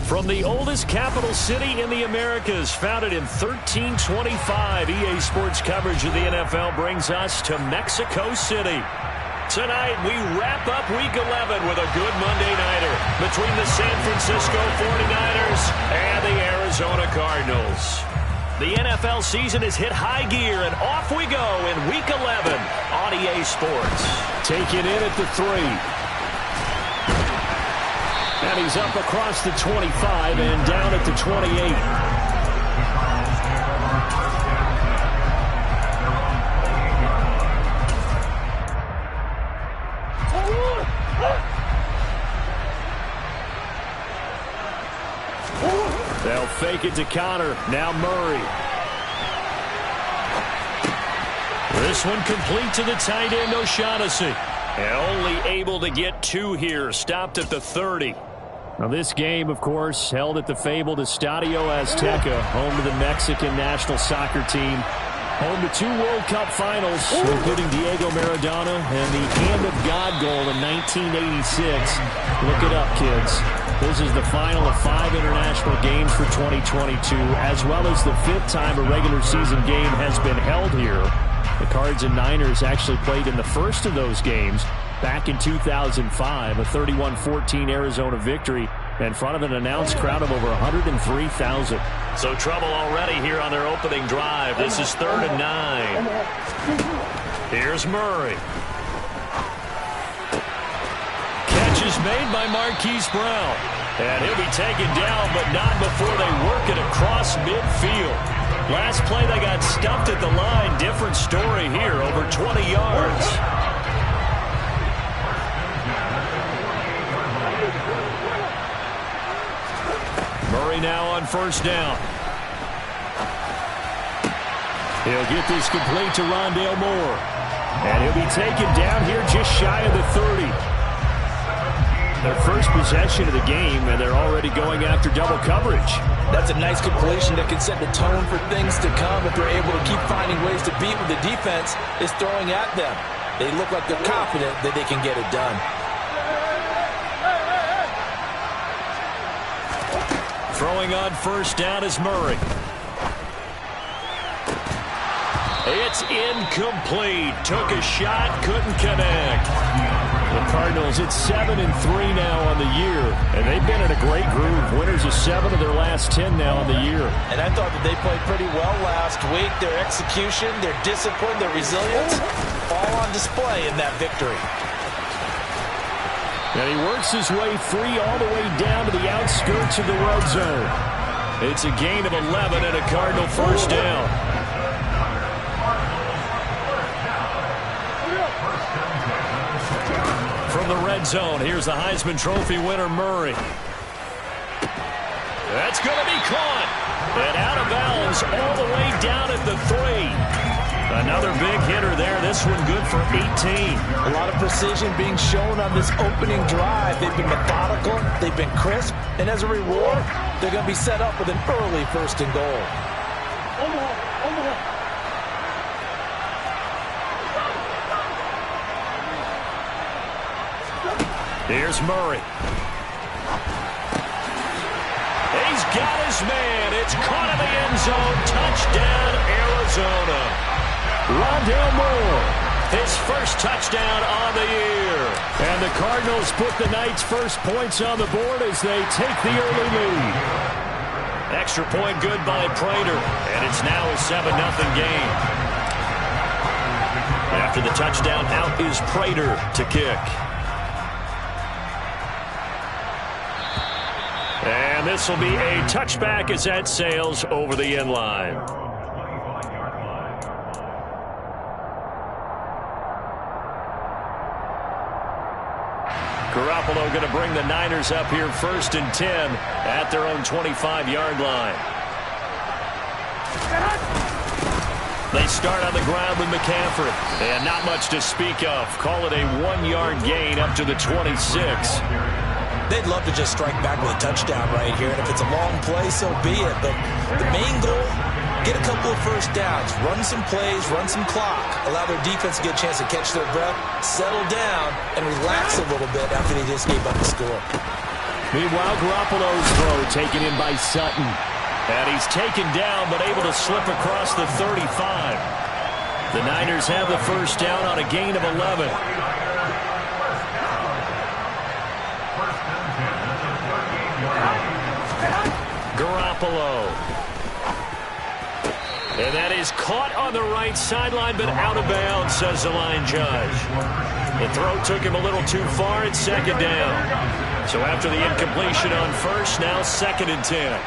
From the oldest capital city in the Americas, founded in 1325, EA Sports coverage of the NFL brings us to Mexico City. Tonight, we wrap up Week 11 with a good Monday nighter between the San Francisco 49ers and the Arizona Cardinals. The NFL season has hit high gear, and off we go in Week 11 on EA Sports. Taken in at the 3. And he's up across the 25 and down at the 28. They'll fake it to Connor. Now Murray. This one complete to the tight end, O'Shaughnessy. And only able to get 2 here. Stopped at the 30. Now this game, of course, held at the fabled Estadio Azteca, home to the Mexican national soccer team. Home to 2 World Cup finals, including Diego Maradona and the Hand of God goal in 1986. Look it up, kids. This is the final of 5 international games for 2022, as well as the 5th time a regular season game has been held here. The Cards and Niners actually played in the first of those games back in 2005, a 31-14 Arizona victory in front of an announced crowd of over 103,000. So trouble already here on their opening drive. This is 3rd and 9. Here's Murray. Catch is made by Marquise Brown. And he'll be taken down, but not before they work it across midfield. Last play, they got stuffed at the line. Different story here, over 20 yards. Murray now on 1st down. He'll get this complete to Rondale Moore. And he'll be taken down here just shy of the 30. Their first possession of the game, and they're already going after double coverage. That's a nice completion that can set the tone for things to come if they're able to keep finding ways to beat what the defense is throwing at them. They look like they're confident that they can get it done. Throwing on 1st down is Murray. It's incomplete. Took a shot, couldn't connect. The Cardinals at 7-3 now on the year, and they've been in a great groove. Winners of 7 of their last 10 now on the year. And I thought that they played pretty well last week. Their execution, their discipline, their resilience, all on display in that victory. And he works his way free all the way down to the outskirts of the red zone. It's a gain of 11 and a Cardinal 1st down. From the red zone, here's the Heisman Trophy winner, Murray. That's going to be caught. And out of bounds all the way down at the 3. Another big hitter there. This one good for 18. A lot of precision being shown on this opening drive. They've been methodical. They've been crisp. And as a reward, they're going to be set up with an early 1st and goal. Here's Murray. He's got his man. It's caught in the end zone. Touchdown, Arizona. Rondale Moore, his 1st touchdown on the year. And the Cardinals put the night's first points on the board as they take the early lead. Extra point good by Prater, and it's now a 7-0 game. After the touchdown, out is Prater to kick. And this will be a touchback as that sails over the end line. Garoppolo going to bring the Niners up here 1st and 10 at their own 25-yard line. They start on the ground with McCaffrey. And not much to speak of. Call it a 1-yard gain up to the 26. They'd love to just strike back with a touchdown right here. And if it's a long play, so be it. But the main goal, get a couple of 1st downs. Run some plays, run some clock. Allow their defense to get a chance to catch their breath, settle down, and relax a little bit after they just gave up the score. Meanwhile, Garoppolo's throw taken in by Sutton. And he's taken down, but able to slip across the 35. The Niners have the first down on a gain of 11. Garoppolo. And that is caught on the right sideline, but out of bounds, says the line judge. The throw took him a little too far. It's second down. So after the incompletion on first, now 2nd and 10.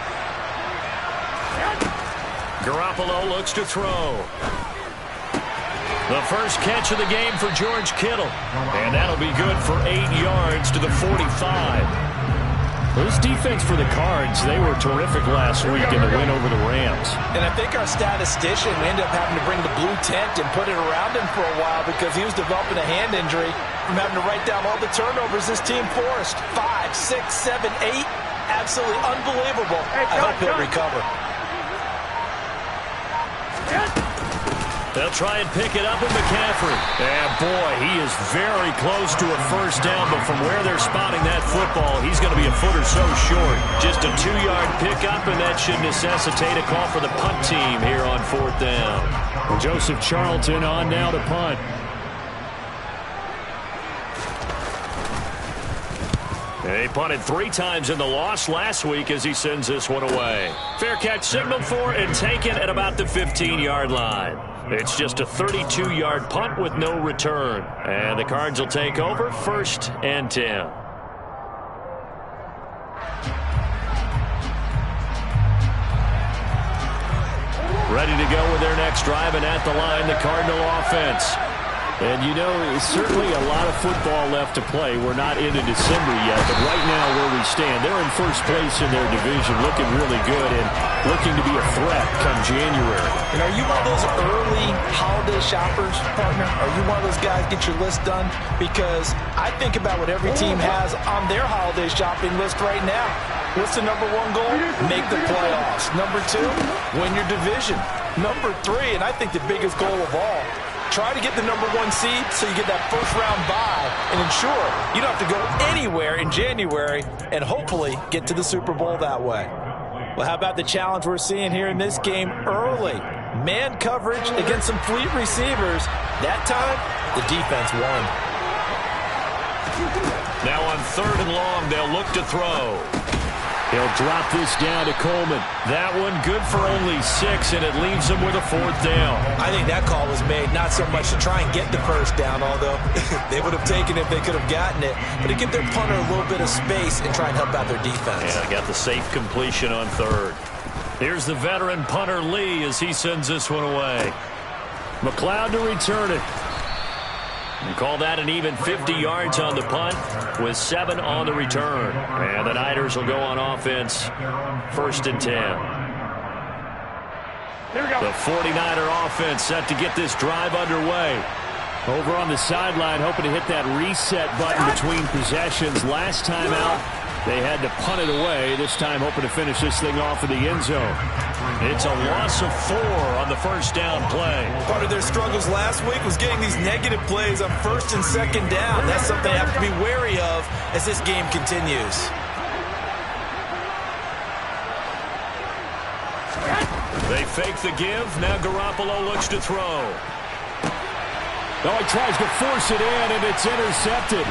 Garoppolo looks to throw. The first catch of the game for George Kittle. And that'll be good for 8 yards to the 45. This defense for the Cards, they were terrific last week in the win over the Rams. And I think our statistician ended up having to bring the blue tent and put it around him for a while because he was developing a hand injury from having to write down all the turnovers this team forced. 5, 6, 7, 8. Absolutely unbelievable. I hope he'll recover. They'll try and pick it up with McCaffrey. And boy, he is very close to a first down, but from where they're spotting that football, he's going to be a foot or so short. Just a 2-yard pickup, and that should necessitate a call for the punt team here on 4th down. And Joseph Charlton on now to punt. He punted 3 times in the loss last week as he sends this one away. Fair catch signaled for and taken at about the 15-yard line. It's just a 32-yard punt with no return. And the Cards will take over 1st and 10. Ready to go with their next drive, and at the line, the Cardinal offense. And, you know, certainly a lot of football left to play. We're not into December yet, but right now where we stand, they're in first place in their division, looking really good and looking to be a threat come January. And are you one of those early holiday shoppers, partner? Are you one of those guys get your list done? Because I think about what every team has on their holiday shopping list right now. What's the number 1 goal? Make the playoffs. Number 2, win your division. Number 3, and I think the biggest goal of all, try to get the number 1 seed so you get that first-round bye and ensure you don't have to go anywhere in January and hopefully get to the Super Bowl that way. Well, how about the challenge we're seeing here in this game early? Man coverage against some fleet receivers. That time, the defense won. Now on 3rd and long, they'll look to throw. He'll drop this down to Coleman. That one good for only 6, and it leaves him with a 4th down. I think that call was made not so much to try and get the first down, although they would have taken it if they could have gotten it, but to give their punter a little bit of space and try and help out their defense. Yeah, got the safe completion on 3rd. Here's the veteran punter Lee as he sends this one away. McLeod to return it. And call that an even 50 yards on the punt with 7 on the return. And the Niners will go on offense 1st and 10. Here we go. The 49er offense set to get this drive underway. Over on the sideline, hoping to hit that reset button between possessions. Last time out, they had to punt it away. This time hoping to finish this thing off in the end zone. It's a loss of 4 on the first down play. Part of their struggles last week was getting these negative plays on 1st and 2nd down. That's something they have to be wary of as this game continues. They fake the give. Now Garoppolo looks to throw. Oh, he tries to force it in, and it's intercepted.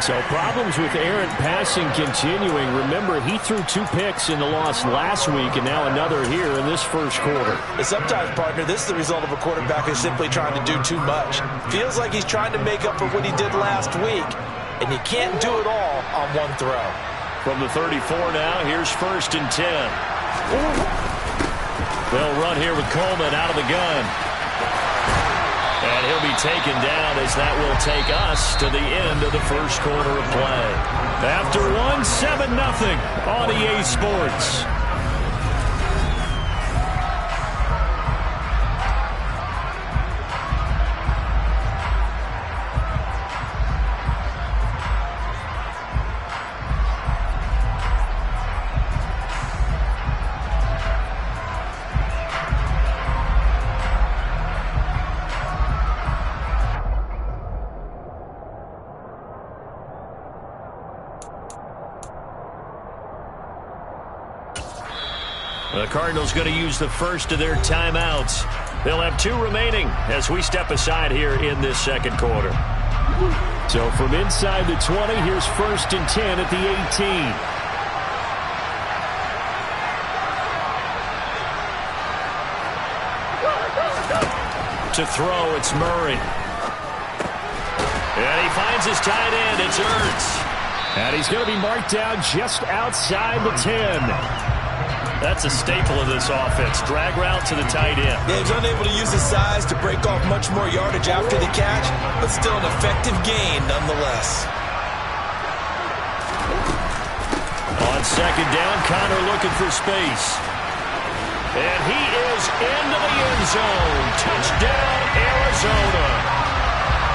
So problems with errant passing continuing. Remember, he threw 2 picks in the loss last week and now another here in this first quarter. And sometimes, partner, this is the result of a quarterback who's simply trying to do too much. Feels like he's trying to make up for what he did last week, and he can't do it all on 1 throw. From the 34 now, here's 1st and 10. They'll run here with Coleman out of the gun. And he'll be taken down as that will take us to the end of the first quarter of play. After 1, 7-0 on EA Sports. The Cardinals going to use the first of their timeouts. They'll have 2 remaining as we step aside here in this second quarter. So from inside the 20, here's 1st and 10 at the 18. To throw, it's Murray. And he finds his tight end. It's Ertz. And he's going to be marked down just outside the 10. That's a staple of this offense. Drag route to the tight end. Yeah, he was unable to use his size to break off much more yardage after the catch, but still an effective gain nonetheless. On second down, Connor looking for space. And he is into the end zone. Touchdown, Arizona.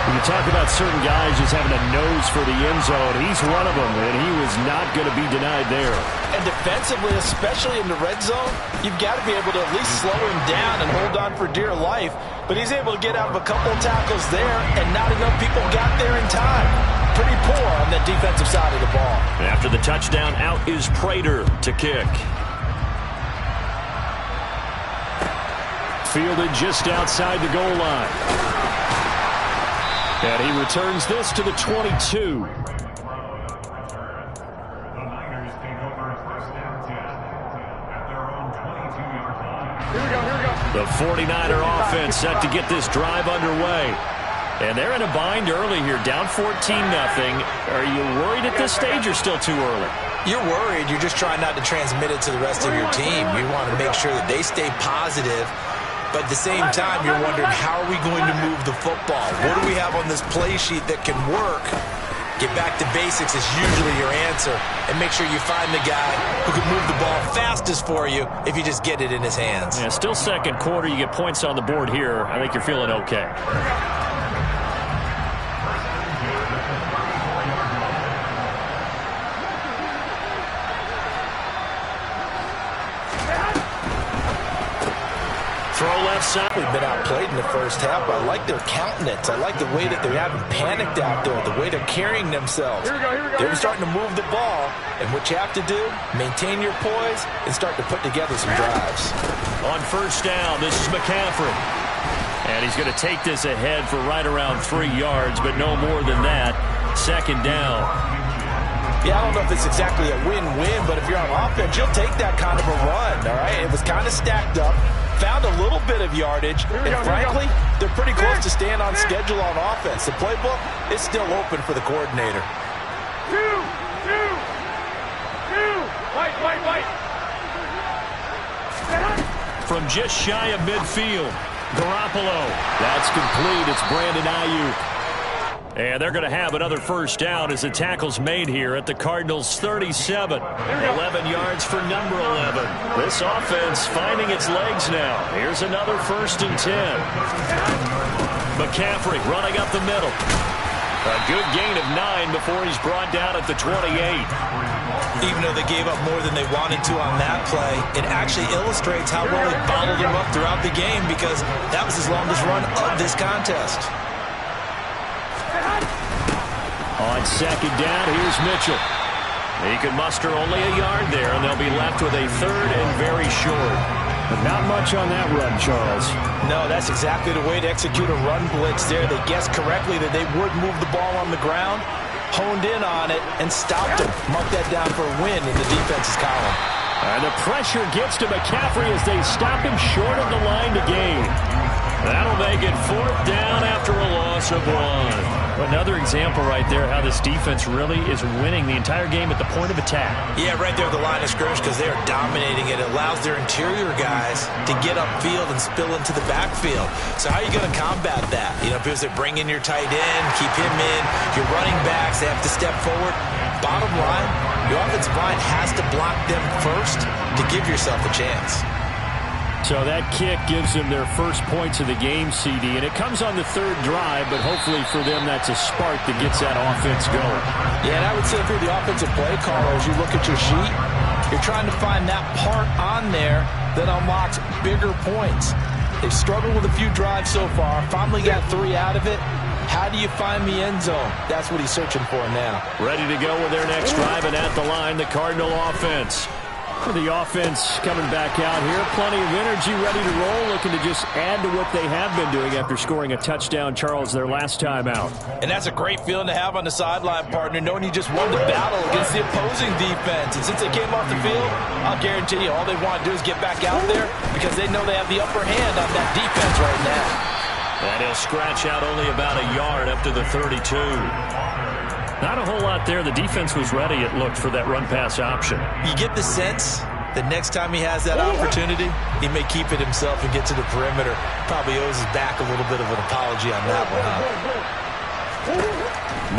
When you talk about certain guys just having a nose for the end zone, he's one of them, and he was not going to be denied there. And defensively, especially in the red zone, you've got to be able to at least slow him down and hold on for dear life. But he's able to get out of a couple of tackles there, and not enough people got there in time. Pretty poor on that defensive side of the ball. After the touchdown, out is Prater to kick. Fielded just outside the goal line. And he returns this to the 22. The 49er offense set to get this drive underway. And they're in a bind early here, down 14-0. Are you worried at this stage or still too early? You're worried. You're just trying not to transmit it to the rest of your team. You want to make sure that they stay positive. But at the same time, you're wondering, how are we going to move the football? What do we have on this play sheet that can work? Get back to basics is usually your answer. And make sure you find the guy who can move the ball fastest for you if you just get it in his hands. Yeah, still second quarter. You get points on the board here. I think you're feeling okay. Throw left side. They've been outplayed in the first half, but I like their countenance. I like the way that they haven't panicked out there, the way they're carrying themselves. They're starting to move the ball, and what you have to do, maintain your poise and start to put together some drives. On first down, this is McCaffrey. And he's going to take this ahead for right around 3 yards, but no more than that. Second down. Yeah, I don't know if it's exactly a win-win, but if you're on offense, you'll take that kind of a run, all right? It was kind of stacked up. Found a little bit of yardage, and frankly, they're pretty close to staying on schedule on offense. The playbook is still open for the coordinator. From just shy of midfield, Garoppolo. That's complete. It's Brandon Ayuk. And they're going to have another first down as the tackle's made here at the Cardinals' 37. 11 yards for number 11. This offense finding its legs now. Here's another 1st and 10. McCaffrey running up the middle. A good gain of 9 before he's brought down at the 28. Even though they gave up more than they wanted to on that play, it actually illustrates how well they bottled him up throughout the game, because that was his longest run of this contest. On second down, here's Mitchell. He can muster only a yard there, and they'll be left with a 3rd and very short. But not much on that run, Charles. No, that's exactly the way to execute a run blitz there. They guessed correctly that they would move the ball on the ground, honed in on it, and stopped him. Mark that down for a win in the defense's column. And the pressure gets to McCaffrey as they stop him short of the line to gain. That'll make it 4th down after a loss of 1. Another example right there how this defense really is winning the entire game at the point of attack. Yeah, right there at the line of scrimmage, because they are dominating it. It allows their interior guys to get upfield and spill into the backfield. So how are you going to combat that? You know, because they bring in your tight end, keep him in. Your running backs, they have to step forward. Bottom line, your offensive line has to block them first to give yourself a chance. So that kick gives them their first points of the game, CD, and it comes on the 3rd drive, but hopefully for them that's a spark that gets that offense going. Yeah, and I would say if you're the offensive play caller, as you look at your sheet, you're trying to find that part on there that unlocks bigger points. They've struggled with a few drives so far, finally got 3 out of it. How do you find the end zone? That's what he's searching for now. Ready to go with their next drive, and at the line, the Cardinal offense. The offense coming back out here. Plenty of energy, ready to roll, looking to just add to what they have been doing after scoring a touchdown, Charles, their last time out. And that's a great feeling to have on the sideline, partner, knowing you just won the battle against the opposing defense. And since they came off the field, I'll guarantee you all they want to do is get back out there because they know they have the upper hand on that defense right now. And he'll scratch out only about a yard up to the 32. Not a whole lot there. The defense was ready, it looked, for that run-pass option. You get the sense that next time he has that opportunity, he may keep it himself and get to the perimeter. Probably owes his back a little bit of an apology on that one, huh?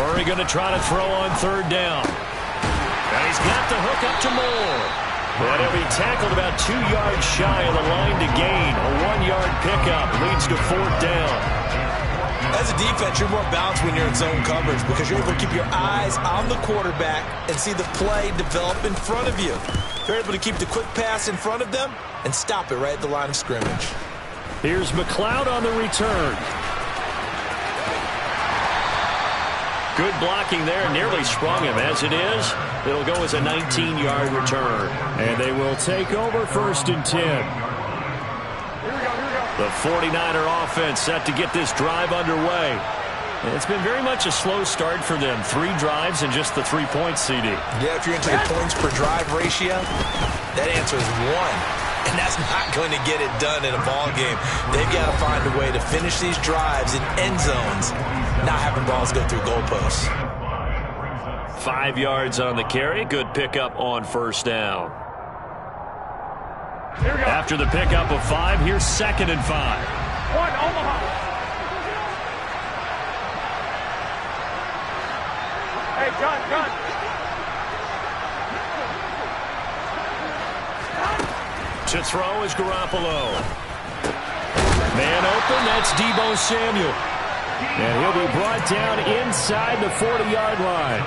Murray going to try to throw on third down. And he's got the hook up to Moore. But he'll be tackled about 2 yards shy of the line to gain. A 1-yard pickup leads to fourth down. As a defense, you're more balanced when you're in zone coverage because you're able to keep your eyes on the quarterback and see the play develop in front of you. You're able to keep the quick pass in front of them and stop it right at the line of scrimmage. Here's McLeod on the return. Good blocking there, nearly sprung him. As it is, it'll go as a 19-yard return. And they will take over 1st and 10. The 49er offense set to get this drive underway. It's been very much a slow start for them. 3 drives and just the 3 points, CD. Yeah, if you're into the points per drive ratio, that answer is 1. And that's not going to get it done in a ball game. They've got to find a way to finish these drives in end zones, not having balls go through goalposts. 5 yards on the carry. Good pickup on first down. After the pickup of 5, here's 2nd and 5. 1, Omaha. Hey, John. To throw is Garoppolo. Man open, that's Deebo Samuel. And he'll be brought down inside the 40-yard line.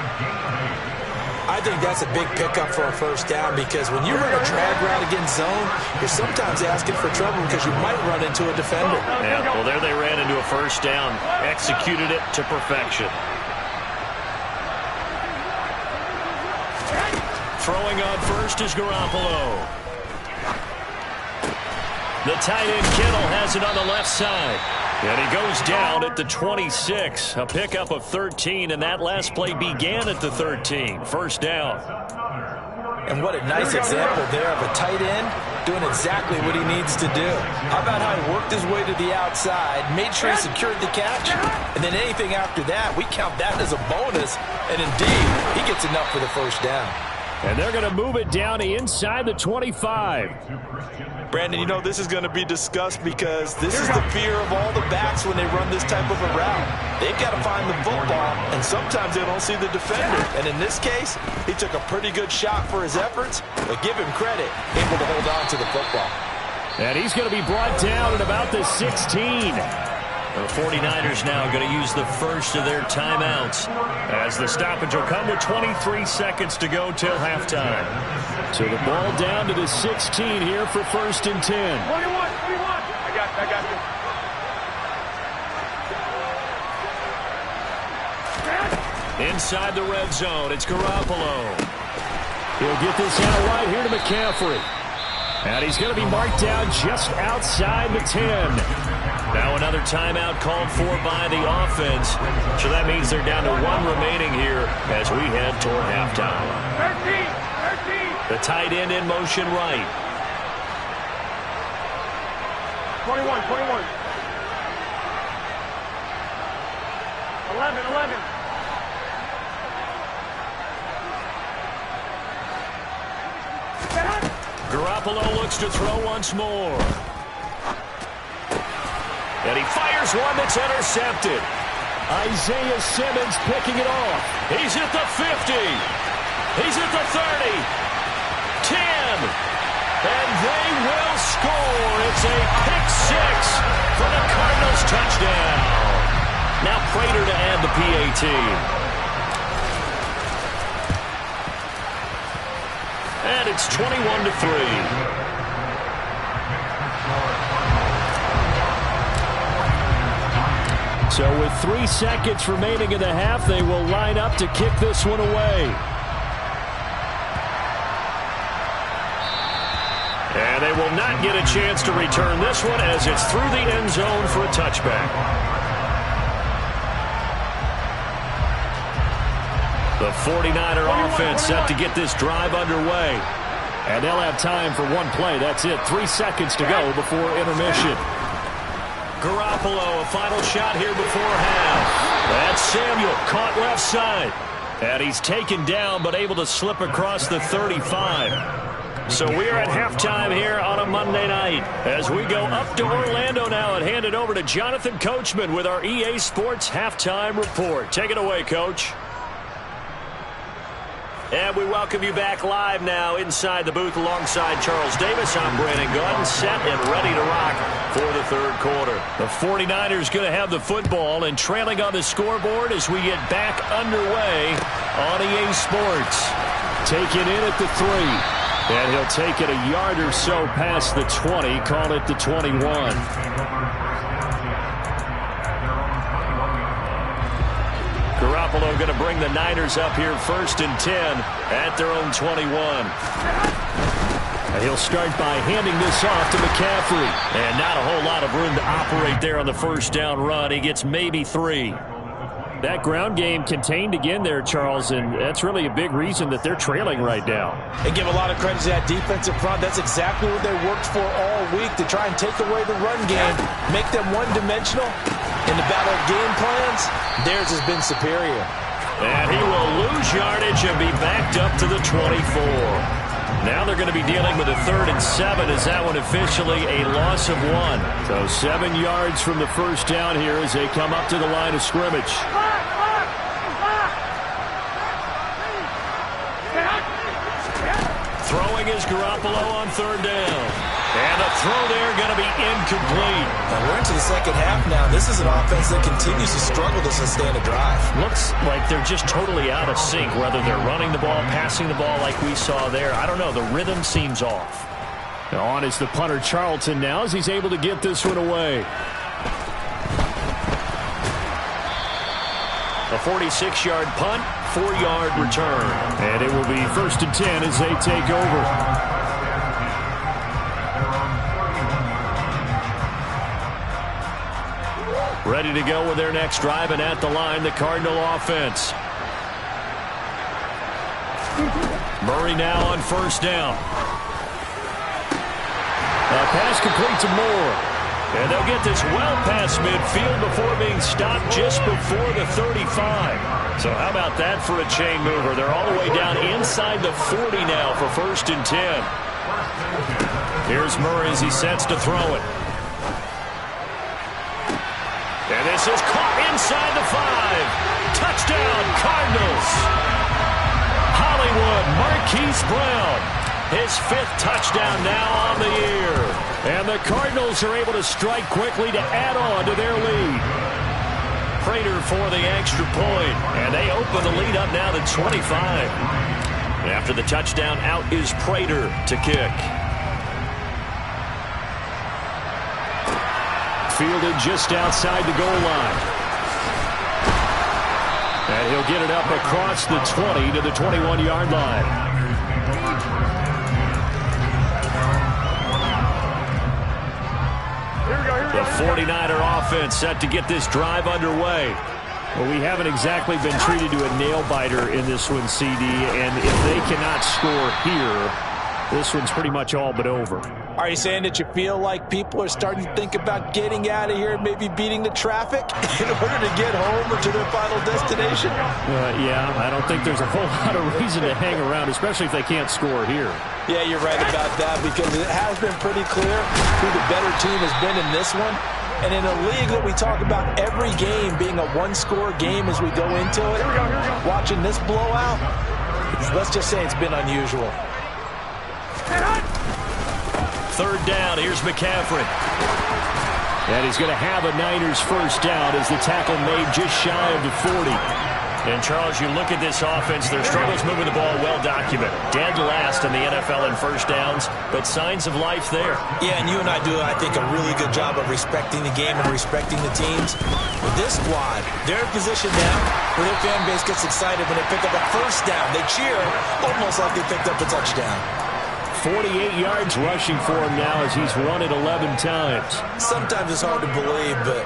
I think that's a big pickup for a first down because when you run a drag route against zone, you're sometimes asking for trouble because you might run into a defender. Yeah, well, there they ran into a first down. Executed it to perfection. Throwing on first is Garoppolo. The tight end Kittle has it on the left side. And he goes down at the 26. A pickup of 13, and that last play began at the 13. First down. And what a nice example there of a tight end doing exactly what he needs to do. How about how he worked his way to the outside, made sure he secured the catch, and then anything after that, we count that as a bonus. And indeed, he gets enough for the first down. And they're going to move it down inside the 25. Brandon, you know this is going to be discussed because this is the fear of all the backs when they run this type of a route. They've got to find the football, and sometimes they don't see the defender. And in this case, he took a pretty good shot for his efforts, but give him credit, able to hold on to the football. And he's going to be brought down at about the 16. The 49ers now going to use the first of their timeouts as the stoppage will come with 23 seconds to go till halftime. So the ball down to the 16 here for 1st and 10. 21. I got this. Inside the red zone, it's Garoppolo. He'll get this out right here to McCaffrey. And he's going to be marked down just outside the 10. Now another timeout called for by the offense. So that means they're down to 1 remaining here as we head toward halftime. 13. The tight end in motion right. 21. 11. Garoppolo looks to throw once more. And he fires one that's intercepted. Isaiah Simmons picking it off. He's at the 50. He's at the 30. 10. And they will score. It's a pick 6 for the Cardinals touchdown. Now Prater to add the PAT. And it's 21-3. So with 3 seconds remaining in the half, they will line up to kick this one away. they will not get a chance to return this one as it's through the end zone for a touchback. The 49er offense set to get this drive underway. And they'll have time for one play. That's it. 3 seconds to go before intermission. Garoppolo, a final shot here before half. That's Samuel, caught left side. And he's taken down but able to slip across the 35. So we're at halftime here on a Monday night as we go up to Orlando now and hand it over to Jonathan Coachman with our EA Sports Halftime Report. Take it away, Coach. And we welcome you back live now inside the booth alongside Charles Davis. I'm Brandon Gaudin, set and ready to rock for the third quarter. The 49ers going to have the football and trailing on the scoreboard as we get back underway on EA Sports. Taken in at the 3. And he'll take it a yard or so past the 20, call it the 21. Garoppolo going to bring the Niners up here 1st and 10 at their own 21. And he'll start by handing this off to McCaffrey. And not a whole lot of room to operate there on the first down run. He gets maybe 3. That ground game contained again there, Charles, and that's really a big reason that they're trailing right now. They give a lot of credit to that defensive front. That's exactly what they worked for all week, to try and take away the run game, make them one-dimensional. In the battle of game plans, theirs has been superior. And he will lose yardage and be backed up to the 24. Now they're going to be dealing with a 3rd and 7. Is that one officially a loss of 1? So 7 yards from the first down here as they come up to the line of scrimmage. Throwing is Garoppolo on 3rd down. And the throw there going to be incomplete. Now we're into the second half now. This is an offense that continues to struggle to sustain a drive. Looks like they're just totally out of sync, whether they're running the ball, passing the ball like we saw there. I don't know. The rhythm seems off. Now on is the punter Charlton now as he's able to get this one away. A 46-yard punt, 4-yard return. And it will be 1st and 10 as they take over. Ready to go with their next drive, and at the line, the Cardinal offense. Murray now on 1st down. A pass complete to Moore. And they'll get this well past midfield before being stopped just before the 35. So how about that for a chain mover? They're all the way down inside the 40 now for 1st and 10. Here's Murray as he sets to throw it. And this is caught inside the 5. Touchdown, Cardinals. Hollywood, Marquise Brown. His 5th touchdown now on the year. And the Cardinals are able to strike quickly to add on to their lead. Prater for the extra point. And they open the lead up now to 25. After the touchdown, out is Prater to kick. Fielded just outside the goal line. And he'll get it up across the 20 to the 21-yard line. The 49er offense set to get this drive underway. Well, we haven't exactly been treated to a nail-biter in this one, CD, and if they cannot score here, this one's pretty much all but over. Are you saying that you feel like people are starting to think about getting out of here and maybe beating the traffic in order to get home or to their final destination? Yeah, I don't think there's a whole lot of reason to hang around, especially if they can't score here. Yeah, you're right about that, because it has been pretty clear who the better team has been in this one. And in a league that we talk about every game being a one-score game as we go into it, watching this blowout, let's just say it's been unusual. 3rd down, here's McCaffrey. And he's going to have a Niners 1st down as the tackle made just shy of the 40. And, Charles, you look at this offense, their struggles moving the ball well documented. Dead last in the NFL in 1st downs, but signs of life there. Yeah, and you and I do, I think, a really good job of respecting the game and respecting the teams. With this squad, they're in position now where their fan base gets excited when they pick up a 1st down. They cheer almost like they picked up a touchdown. 48 yards rushing for him now as he's run it 11 times. Sometimes it's hard to believe, but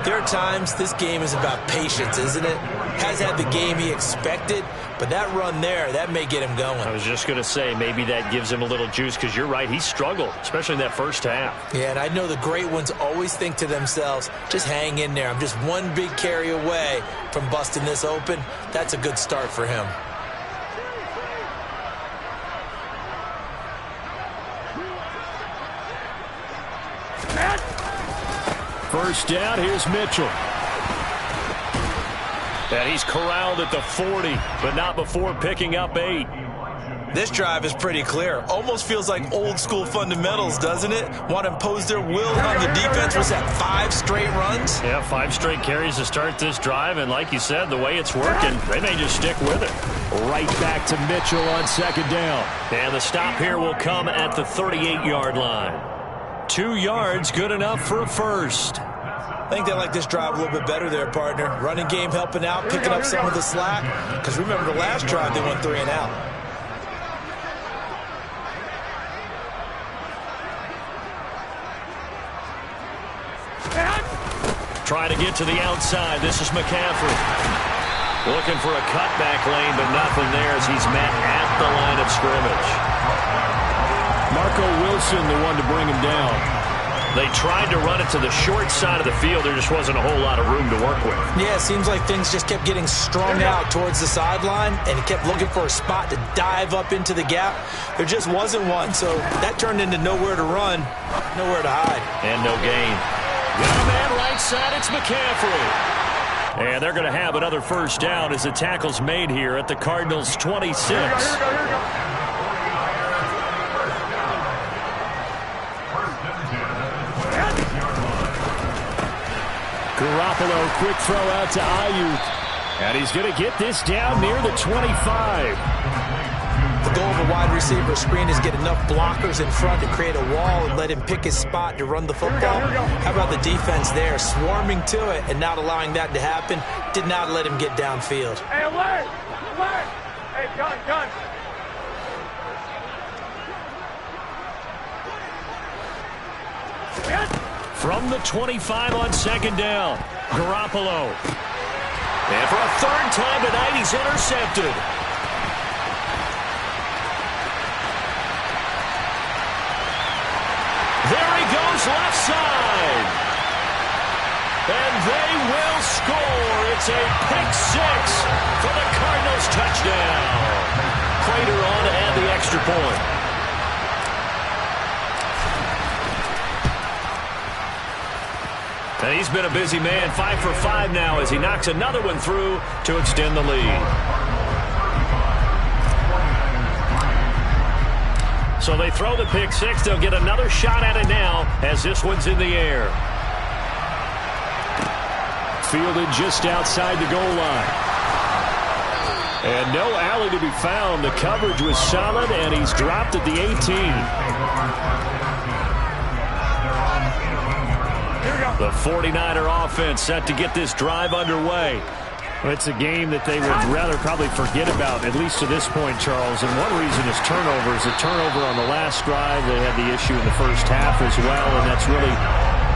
there are times this game is about patience, isn't it? Has had the game he expected, but that run there, that may get him going. I was just going to say, maybe that gives him a little juice, because you're right, he struggled, especially in that first half. Yeah, and I know the great ones always think to themselves, just hang in there. I'm just one big carry away from busting this open. That's a good start for him. First down, here's Mitchell. And he's corralled at the 40, but not before picking up 8. This drive is pretty clear. Almost feels like old school fundamentals, doesn't it? Want to impose their will on the defense. Was that 5 straight runs? Yeah, 5 straight carries to start this drive, and like you said, the way it's working, they may just stick with it. Right back to Mitchell on second down. And the stop here will come at the 38-yard line. 2 yards, good enough for a first. I think they like this drive a little bit better there, partner. Running game helping out, picking up some of the slack. Because remember the last drive, they went 3 and out. Trying to get to the outside. This is McCaffrey. Looking for a cutback lane, but nothing there as he's met at the line of scrimmage. Marco Wilson, the one to bring him down. They tried to run it to the short side of the field. There just wasn't a whole lot of room to work with. Yeah, it seems like things just kept getting strung out towards the sideline, and he kept looking for a spot to dive up into the gap. There just wasn't one, so that turned into nowhere to run, nowhere to hide. And no gain. Got a man right side, it's McCaffrey. And they're going to have another first down as the tackle's made here at the Cardinals' 26. Here we go. Garoppolo, quick throw out to Ayuk. And he's going to get this down near the 25. The goal of a wide receiver screen is get enough blockers in front to create a wall and let him pick his spot to run the football. How about the defense there, swarming to it and not allowing that to happen? Did not let him get downfield. Hey, alert! Alert! Hey, gun! From the 25 on second down, Garoppolo. And for a third time tonight, he's intercepted. There he goes, left side. And they will score. It's a pick 6 for the Cardinals touchdown. Prater on to add the extra point. And he's been a busy man, 5 for 5 now as he knocks another one through to extend the lead. So they throw the pick 6. They'll get another shot at it now as this one's in the air. Fielded just outside the goal line. And no alley to be found. The coverage was solid, and he's dropped at the 18. The 49er offense set to get this drive underway. It's a game that they would rather probably forget about, at least to this point, Charles. And one reason is turnovers. A turnover on the last drive. They had the issue in the first half as well, and that's really,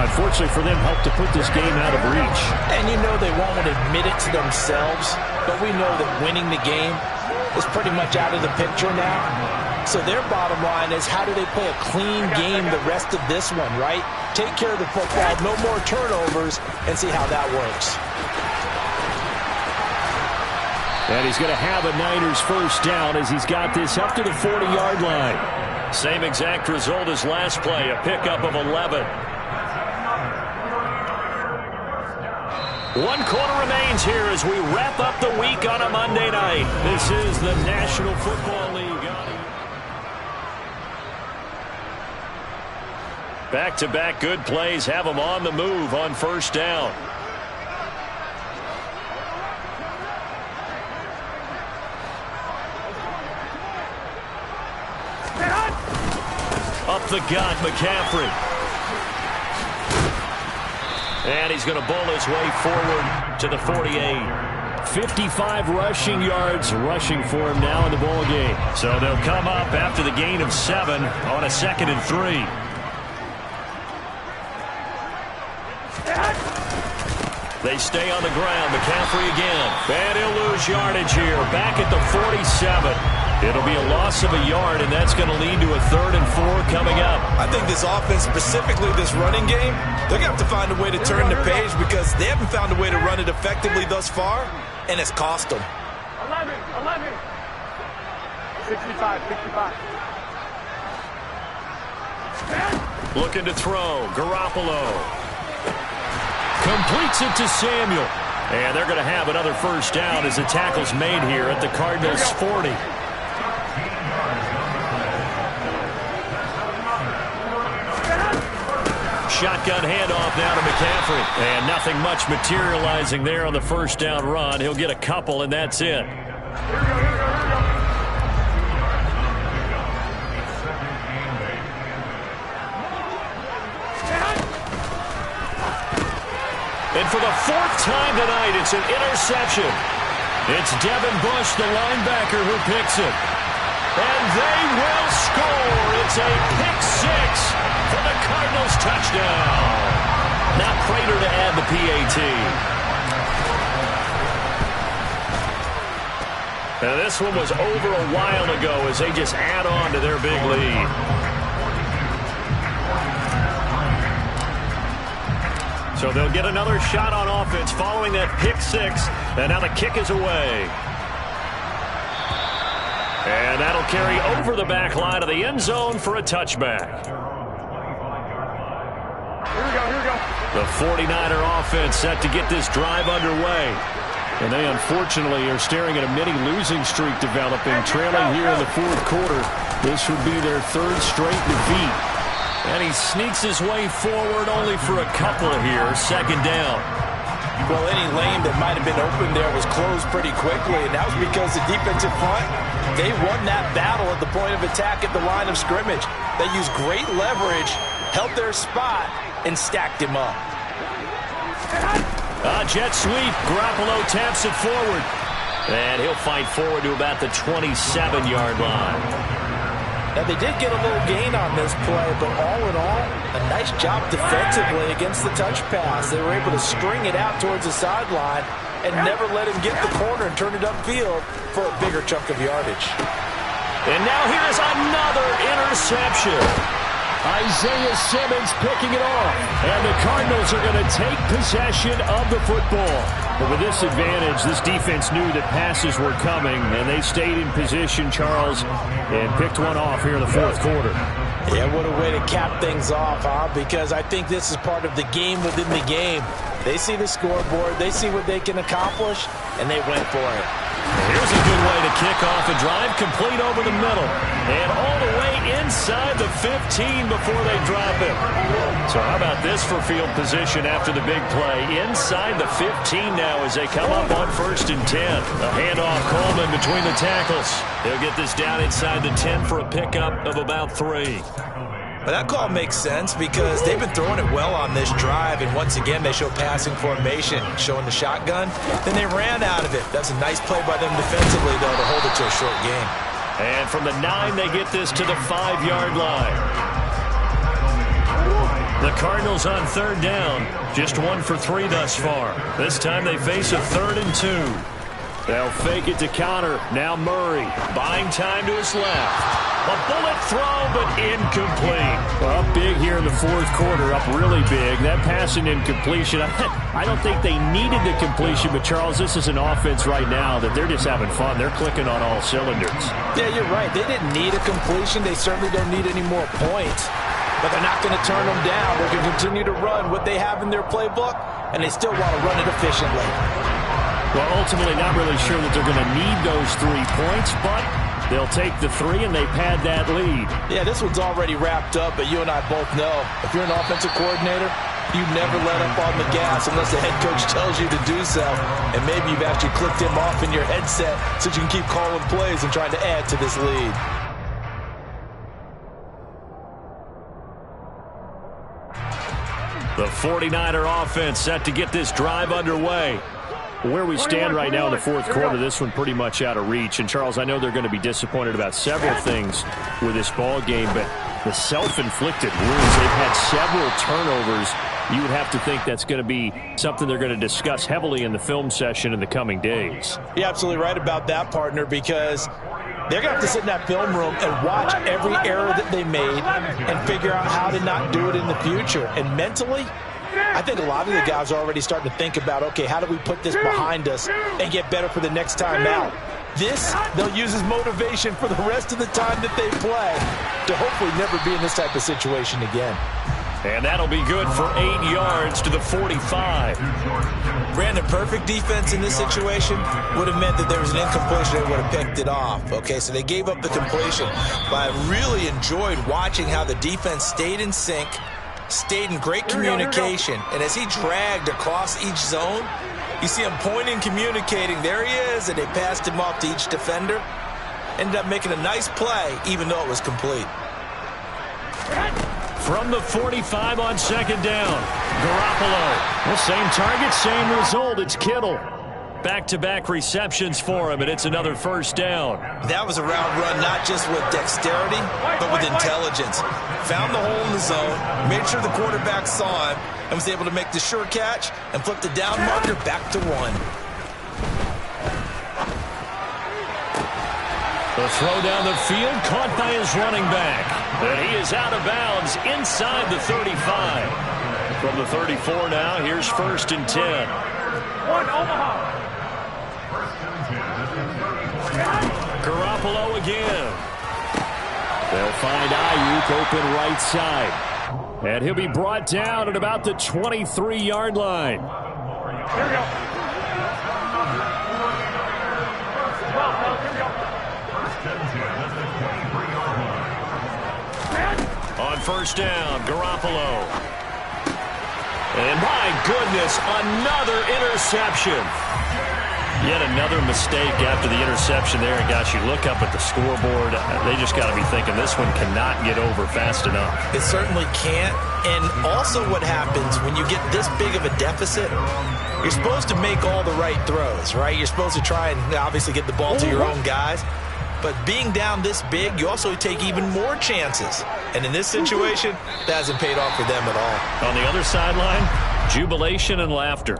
unfortunately for them, helped to put this game out of reach. And you know they won't admit it to themselves, but we know that winning the game is pretty much out of the picture now. So their bottom line is, how do they play a clean game the rest of this one, right? Take care of the football, no more turnovers, and see how that works. And he's going to have a Niners first down as he's got this up to the 40-yard line. Same exact result as last play, a pickup of 11. 1 quarter remains here as we wrap up the week on a Monday night. This is the National Football League. Back-to-back good plays have them on the move on first down. Up the gut, McCaffrey. And he's going to bowl his way forward to the 48. 55 rushing yards rushing for him now in the ball game. So they'll come up after the gain of 7 on a 2nd and 3. They stay on the ground. McCaffrey again. And he'll lose yardage here. Back at the 47. It'll be a loss of a yard, and that's going to lead to a 3rd and 4 coming up. I think this offense, specifically this running game, they're going to have to find a way to turn the page because they haven't found a way to run it effectively thus far, and it's cost them. 11, 65, 65. Looking to throw. Garoppolo completes it to Samuel. And they're going to have another first down as the tackle's made here at the Cardinals 40. Shotgun handoff now to McCaffrey. And nothing much materializing there on the first down run. He'll get a couple, and that's it. And for the 4th time tonight, it's an interception. It's Devin Bush, the linebacker, who picks it. And they will score. It's a pick 6 for the Cardinals touchdown. Now Prater to add the PAT. Now this one was over a while ago as they just add on to their big lead. So they'll get another shot on offense following that pick 6. And now the kick is away. And that'll carry over the back line of the end zone for a touchback. Here we go. The 49er offense set to get this drive underway. And they unfortunately are staring at a mini losing streak developing, trailing here in the 4th quarter. This would be their 3rd straight defeat. And he sneaks his way forward only for a couple here. 2nd down. Well, any lane that might have been open there was closed pretty quickly, and that was because the defensive front, they won that battle at the point of attack at the line of scrimmage. They used great leverage, held their spot, and stacked him up. Jet sweep. Garoppolo taps it forward. And he'll fight forward to about the 27-yard line. Now, they did get a little gain on this play, but all in all, a nice job defensively against the touch pass. They were able to string it out towards the sideline and never let him get the corner and turn it upfield for a bigger chunk of yardage. And now here's another interception. Isaiah Simmons picking it off. And the Cardinals are going to take possession of the football. But with this advantage, this defense knew that passes were coming, and they stayed in position, Charles, and picked one off here in the 4th quarter. Yeah, what a way to cap things off, huh? Because I think this is part of the game within the game. They see the scoreboard, they see what they can accomplish, and they went for it. Here's a good way to kick off a drive, complete over the middle, and all the way inside the 15 before they drop it. So how about this for field position after the big play? Inside the 15 now as they come up on 1st and 10. A handoff Coleman between the tackles. They'll get this down inside the 10 for a pickup of about 3. But that call makes sense because they've been throwing it well on this drive, and once again they show passing formation, showing the shotgun. Then they ran out of it. That's a nice play by them defensively, though, to hold it to a short game. And from the 9, they get this to the 5-yard line. The Cardinals on 3rd down, just 1 for 3 thus far. This time they face a 3rd and 2. They'll fake it to counter. Now Murray, buying time to his left. A bullet throw, but incomplete. Well, up big here in the 4th quarter, up really big. That pass and incompletion, I don't think they needed the completion, but Charles, this is an offense right now that they're just having fun. They're clicking on all cylinders. Yeah, you're right. They didn't need a completion. They certainly don't need any more points. But they're not going to turn them down. They're going to continue to run what they have in their playbook, and they still want to run it efficiently. Well, ultimately, not really sure that they're going to need those 3 points, but they'll take the 3 and they pad that lead. Yeah, this one's already wrapped up, but you and I both know if you're an offensive coordinator, you never let up on the gas unless the head coach tells you to do so. And maybe you've actually clicked him off in your headset so you can keep calling plays and trying to add to this lead. The 49er offense set to get this drive underway. Where we stand right now in the fourth quarter, this one pretty much out of reach. And, Charles, I know they're going to be disappointed about several things with this ball game, but the self-inflicted wounds, they've had several turnovers. You would have to think that's going to be something they're going to discuss heavily in the film session in the coming days. You're absolutely right about that, partner, because they're going to have to sit in that film room and watch every error that they made and figure out how to not do it in the future. And mentally, I think a lot of the guys are already starting to think about, okay, how do we put this behind us and get better for the next time out? This, they'll use as motivation for the rest of the time that they play to hopefully never be in this type of situation again. And that'll be good for 8 yards to the 45. Brandon, perfect defense in this situation would have meant that there was an incompletion. They would have picked it off. Okay, so they gave up the completion. But I really enjoyed watching how the defense stayed in sync, stayed in great communication. And as he dragged across each zone, you see him pointing, communicating. There he is, and they passed him off to each defender. Ended up making a nice play, even though it was complete. From the 45 on second down, Garoppolo. Well, same target, same result. It's Kittle. Back-to-back receptions for him, and it's another first down. That was a route run, not just with dexterity, but with intelligence. Found the hole in the zone, made sure the quarterback saw him, and was able to make the sure catch and flip the down marker back to 1. The throw down the field, caught by his running back. And he is out of bounds inside the 35. From the 34 now, here's 1st and 10. Garoppolo again. They'll find Ayuk open right side. And he'll be brought down at about the 23-yard line. Here we go. On first down, Garoppolo. And my goodness, another interception. Yet another mistake after the interception there. And gosh, you look up at the scoreboard, they just got to be thinking this one cannot get over fast enough. It certainly can't. And also what happens when you get this big of a deficit, you're supposed to make all the right throws, right? You're supposed to try and obviously get the ball to your own guys. But being down this big, you also take even more chances. And in this situation, that hasn't paid off for them at all. On the other sideline, jubilation and laughter.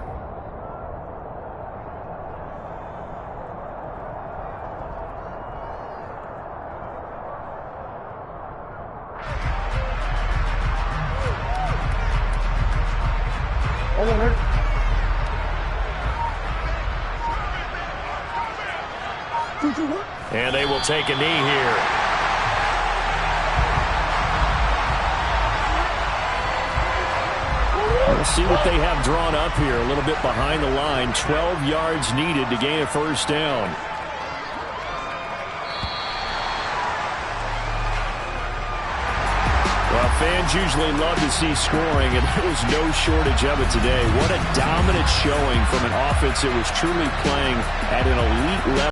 And they will take a knee here. We'll see what they have drawn up here. A little bit behind the line. 12 yards needed to gain a first down. Well, fans usually love to see scoring, and there was no shortage of it today. What a dominant showing from an offense that was truly playing at an elite level.